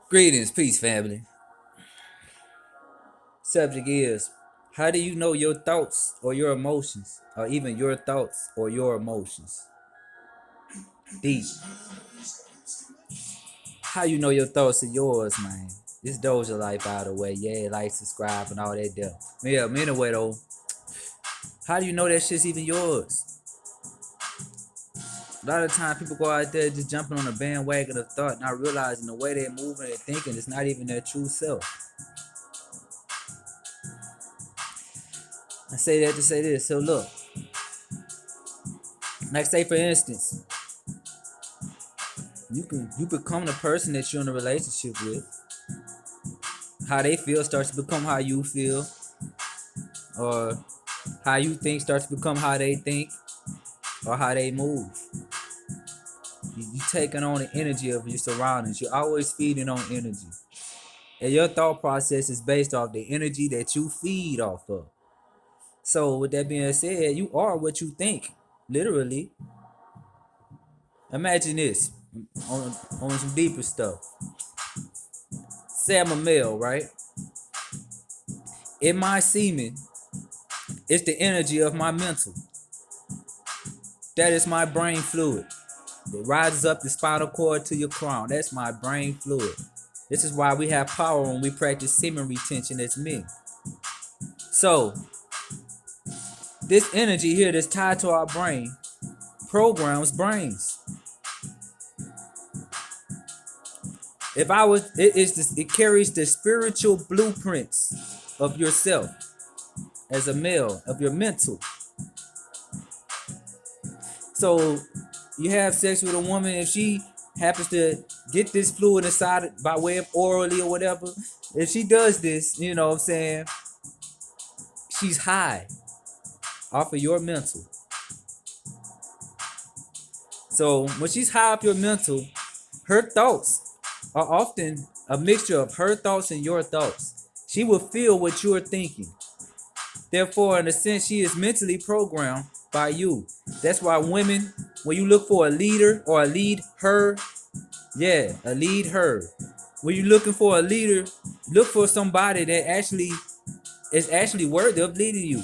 Greetings, peace, family. Subject is, how do you know your thoughts or your emotions, or even your thoughts or your emotions? Deep. How you know your thoughts are yours, man? This Dosha Life, by the way. Yeah, like, subscribe, and all that there. Yeah, anyway, though, how do you know that shit's even yours? A lot of times people go out there just jumping on a bandwagon of thought, not realizing the way they're moving and thinking is not even their true self. I say that to say this. So look, like say for instance, you become the person that you're in a relationship with. How they feel starts to become how you feel, or how you think starts to become how they think, or how they move. You taking on the energy of your surroundings. You're always feeding on energy, and your thought process is based off the energy that you feed off of. So with that being said, you are what you think, literally. Imagine this on on some deeper stuff. Say I'm a male, right? In my semen, it's the energy of my mental. That is my brain fluid. It rises up the spinal cord to your crown. That's my brain fluid. This is why we have power when we practice semen retention as men. So, this energy here that's tied to our brain programs brains. If I was, it carries the spiritual blueprints of yourself as a male, of your mental. So you have sex with a woman, if she happens to get this fluid inside by way of orally or whatever, if she does this, you know what I'm saying, she's high off of your mental. So when she's high off your mental, her thoughts are often a mixture of her thoughts and your thoughts. She will feel what you're thinking. Therefore, in a sense, she is mentally programmed by you. That's why women, when you look for a leader or a lead her, yeah, a lead her. When you're looking for a leader, look for somebody that actually is actually worthy of leading you.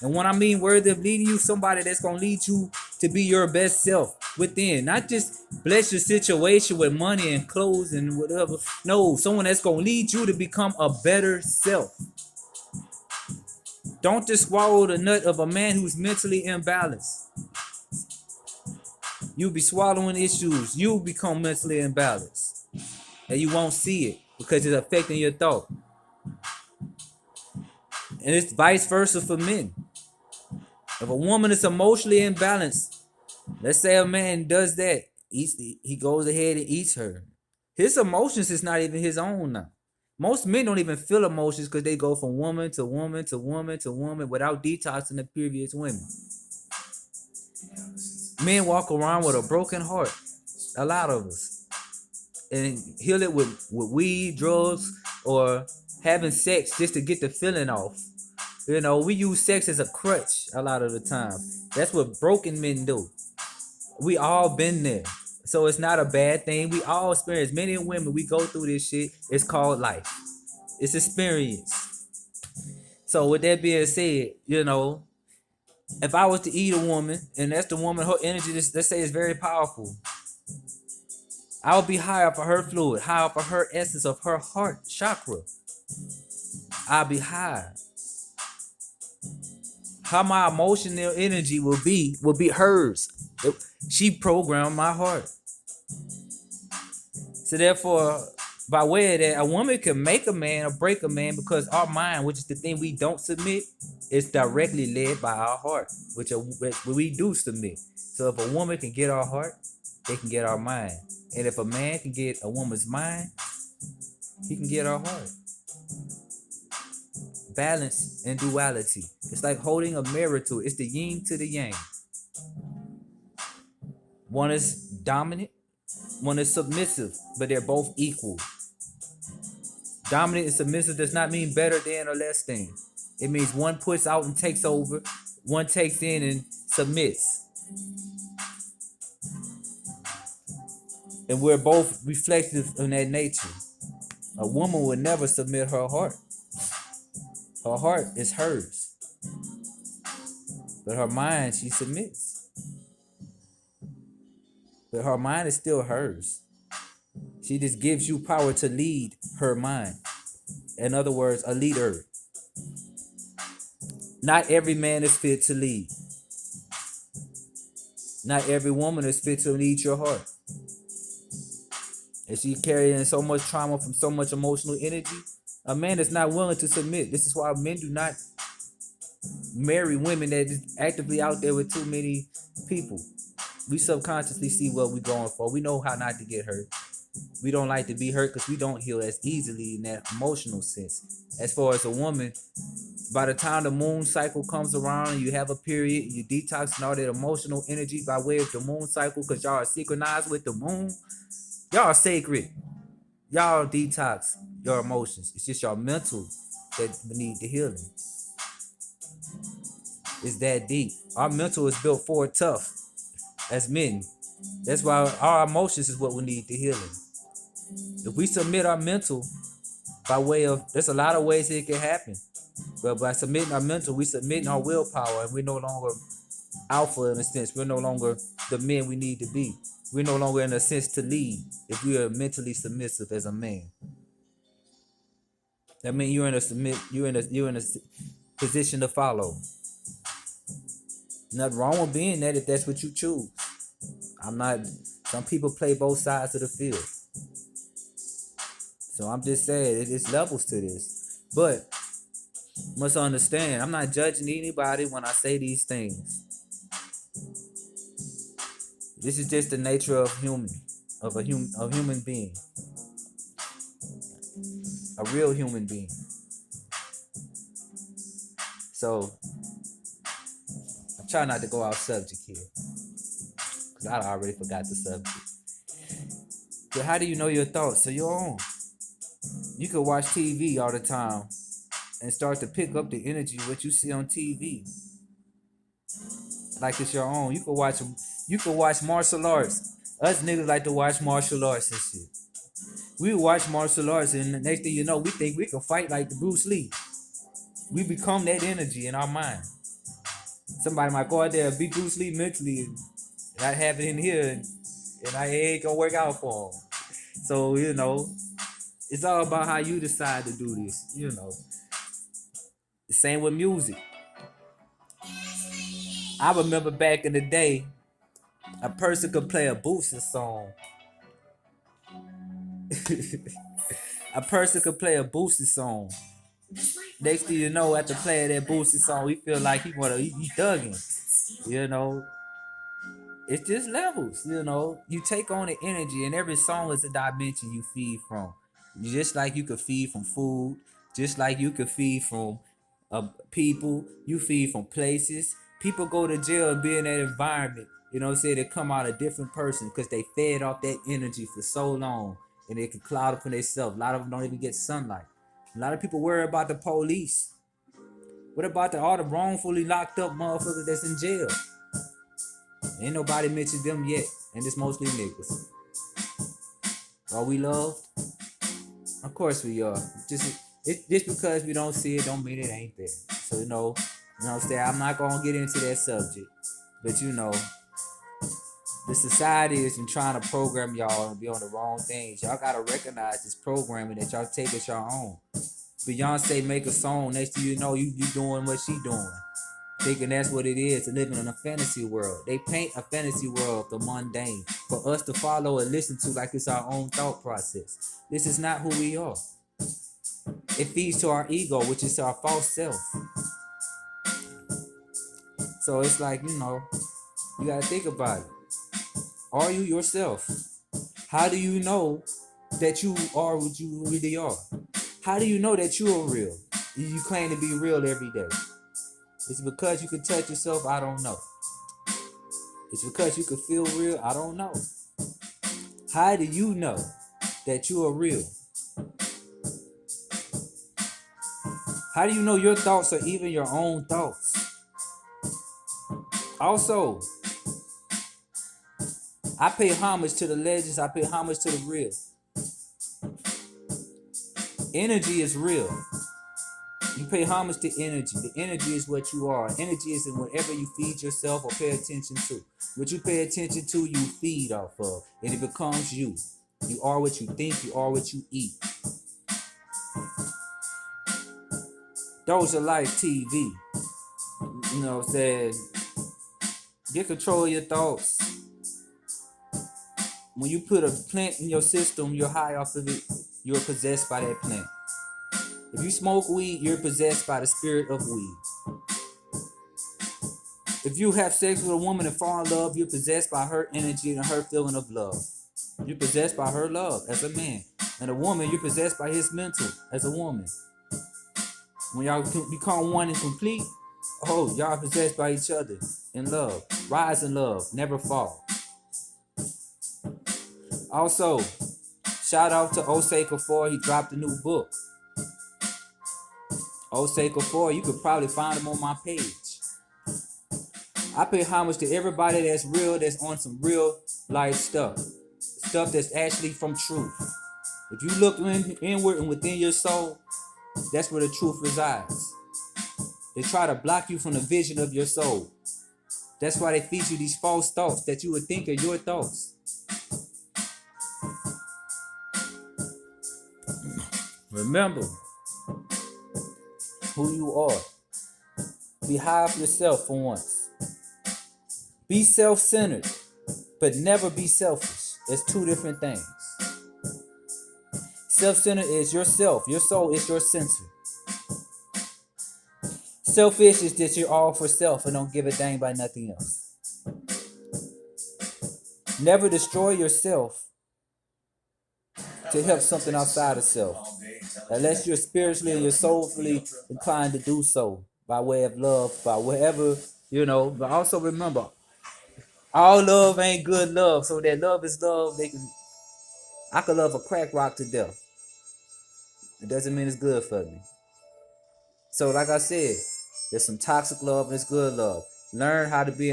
And when I mean worthy of leading you, somebody that's gonna lead you to be your best self within. Not just bless your situation with money and clothes and whatever. No, someone that's gonna lead you to become a better self. Don't just swallow the nut of a man who's mentally imbalanced. You'll be swallowing issues. You'll become mentally imbalanced. And you won't see it because it's affecting your thought. And it's vice versa for men. If a woman is emotionally imbalanced, let's say a man does that, he goes ahead and eats her. His emotions is not even his own now. Most men don't even feel emotions because they go from woman to woman to woman to woman without detoxing the previous women. Men walk around with a broken heart, a lot of us, and heal it with weed, drugs, or having sex just to get the feeling off. You know, we use sex as a crutch a lot of the time. That's what broken men do. We all been there. So it's not a bad thing. We all experience, men and women, we go through this shit. It's called life. It's experience. So with that being said, you know, if I was to eat a woman, and that's the woman, her energy, let's say, is very powerful, I would be high off of her fluid, high off of her essence of her heart chakra. I'll be high. How my emotional energy will be hers. She programmed my heart. So therefore, by way of that, a woman can make a man or break a man because our mind, which is the thing we don't submit, is directly led by our heart, which we do submit. So if a woman can get our heart, they can get our mind. And if a man can get a woman's mind, he can get our heart. Balance and duality. It's like holding a mirror to it. It's the yin to the yang. One is dominant, one is submissive, but they're both equal. Dominant and submissive does not mean better than or less than. It means one puts out and takes over, one takes in and submits. And we're both reflective in that nature. A woman would never submit her heart. Her heart is hers. But her mind, she submits. But her mind is still hers. She just gives you power to lead her mind. In other words, a leader. Not every man is fit to lead. Not every woman is fit to lead your heart. And she carrying so much trauma from so much emotional energy. A man is not willing to submit. This is why men do not marry women that is actively out there with too many people. We subconsciously see what we're going for. We know how not to get hurt. We don't like to be hurt because we don't heal as easily in that emotional sense. As far as a woman, by the time the moon cycle comes around and you have a period, you detoxing all that emotional energy by way of the moon cycle because y'all are synchronized with the moon. Y'all are sacred. Y'all detox your emotions. It's just your mental that need the healing. It's that deep. Our mental is built for tough as men. That's why our emotions is what we need the healing. If we submit our mental by way of, there's a lot of ways it can happen. But by submitting our mental, we submitting our willpower, and we're no longer alpha in a sense. We're no longer the men we need to be. We're no longer in a sense to lead if we are mentally submissive as a man. That means you're in a position to follow. Nothing wrong with being that if that's what you choose. Some people play both sides of the field. So I'm just saying, it's levels to this. But you must understand, I'm not judging anybody when I say these things. This is just the nature of a human being. A real human being. So I'm trying not to go off subject here, because I already forgot the subject. But how do you know your thoughts? So your own. You can watch TV all the time and start to pick up the energy what you see on TV. Like it's your own. You can watch martial arts. Us niggas like to watch martial arts and shit. We watch martial arts and the next thing you know, we think we can fight like the Bruce Lee. We become that energy in our mind. Somebody might go out there and beat Bruce Lee mentally and not have it in here, and I ain't gonna work out for him. So, it's all about how you decide to do this, The same with music. I remember back in the day, a person could play a boosted song. A person could play a boosted song. Next thing you know, after playing that boosted song, we feel like he thugging. It's just levels, You take on the energy, and every song is a dimension you feed from. Just like you could feed from food, just like you could feed from people, you feed from places. People go to jail and be in that environment, they come out a different person because they fed off that energy for so long, and they can cloud up for themselves. A lot of them don't even get sunlight. A lot of people worry about the police. What about all the wrongfully locked up motherfuckers that's in jail? Ain't nobody mentioned them yet, and it's mostly niggas. Are we loved? Of course we are. Just because we don't see it don't mean it ain't there. So I'm not gonna get into that subject. But the society is trying to program y'all and be on the wrong things. Y'all gotta recognize this programming that y'all take as your own. Beyonce make a song, next thing you know, you doing what she doing. Thinking that's what it is, to living in a fantasy world. They paint a fantasy world of the mundane for us to follow and listen to like it's our own thought process. This is not who we are. It feeds to our ego, which is our false self. So it's like, you gotta think about it. Are you yourself? How do you know that you are what you really are? How do you know that you are real? You claim to be real every day. It's because you can touch yourself, I don't know. It's because you can feel real, I don't know. How do you know that you are real? How do you know your thoughts are even your own thoughts? Also, I pay homage to the legends. I pay homage to the real. Energy is real. You pay homage to energy. The energy is what you are. Energy is in whatever you feed yourself or pay attention to. What you pay attention to, you feed off of. And it becomes you. You are what you think. You are what you eat. Dosha Lyfe TV. You know what I'm saying? Get control of your thoughts. When you put a plant in your system, you're high off of it. You're possessed by that plant. If you smoke weed, you're possessed by the spirit of weed. If you have sex with a woman and fall in love, you're possessed by her energy and her feeling of love. You're possessed by her love as a man. And a woman, you're possessed by his mental as a woman. When y'all become one and complete, oh, y'all are possessed by each other in love. Rise in love, never fall. Also, shout out to Osei Kafor. He dropped a new book. Osei Kafor, you could probably find him on my page. I pay homage to everybody that's real, that's on some real life stuff. Stuff that's actually from truth. If you look inward and within your soul, that's where the truth resides. They try to block you from the vision of your soul. That's why they feed you these false thoughts that you would think are your thoughts. Remember who you are. Be high of yourself for once. Be self-centered, but never be selfish. It's two different things. Self-centered is yourself. Your soul is your center. Selfish is that you're all for self and don't give a dang about nothing else. Never destroy yourself to help something outside of self. Unless you're spiritually and you're soulfully inclined to do so by way of love, by whatever, But also remember, all love ain't good love. So that love is love. I could love a crack rock to death. It doesn't mean it's good for me. So like I said, there's some toxic love and there's good love. Learn how to be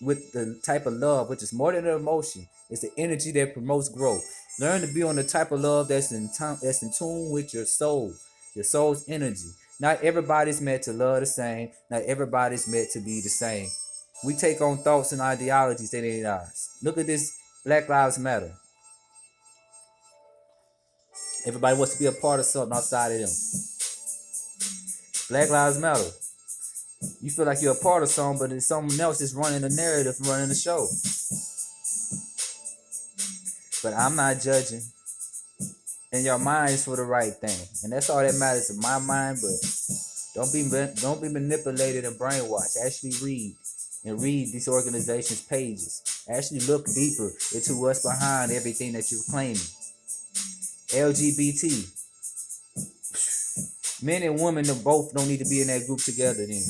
with the type of love, which is more than an emotion. It's the energy that promotes growth. Learn to be on the type of love that's in tune with your soul, your soul's energy. Not everybody's meant to love the same. Not everybody's meant to be the same. We take on thoughts and ideologies that ain't ours. Look at this Black Lives Matter. Everybody wants to be a part of something outside of them. Black Lives Matter. You feel like you're a part of something, but it's someone else that's running the narrative, running the show. But I'm not judging. And your mind is for the right thing. And that's all that matters in my mind, but don't be manipulated and brainwashed. Actually read these organizations' pages. Actually look deeper into what's behind everything that you're claiming. LGBT. Men and women both don't need to be in that group together then.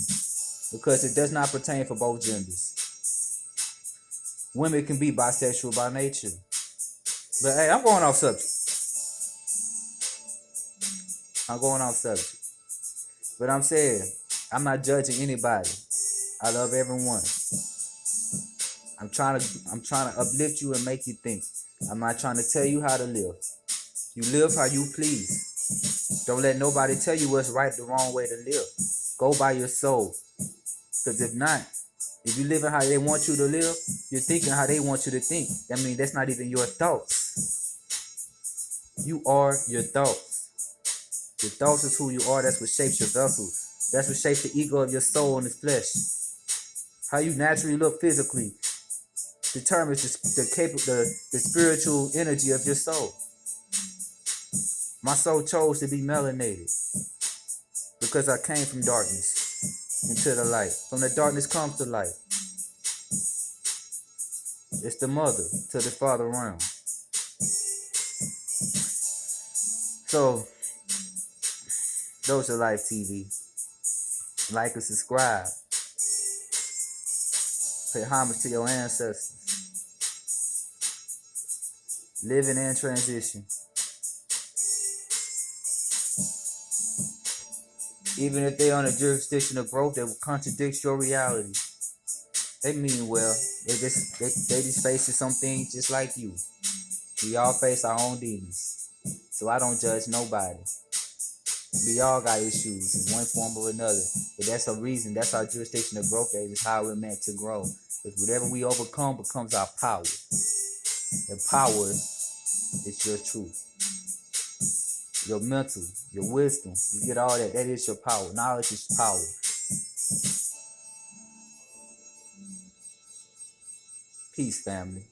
Because it does not pertain for both genders. Women can be bisexual by nature. But hey, I'm going off subject. But I'm saying, I'm not judging anybody. I love everyone. I'm trying to uplift you and make you think. I'm not trying to tell you how to live. You live how you please. Don't let nobody tell you what's right, the wrong way to live. Go by your soul. Because if not, if you living how they want you to live, you're thinking how they want you to think. That means that's not even your thoughts. You are your thoughts. Your thoughts is who you are. That's what shapes your vessel. That's what shapes the ego of your soul and the flesh. How you naturally look physically determines the spiritual energy of your soul. My soul chose to be melanated because I came from darkness into the light. From the darkness comes the light. It's the mother to the father realm. So, Dosha Lyfe TV. Like and subscribe. Pay homage to your ancestors. Living in transition. Even if they're on a jurisdiction of growth that will contradict your reality. They mean well. They just facing some things just like you. We all face our own demons. So I don't judge nobody. We all got issues in one form or another. But that's a reason. That's our jurisdiction of growth. That is how we're meant to grow. Because whatever we overcome becomes our power. And power is your truth. Your mental, your wisdom. You get all that. That is your power. Knowledge is power. Peace, family.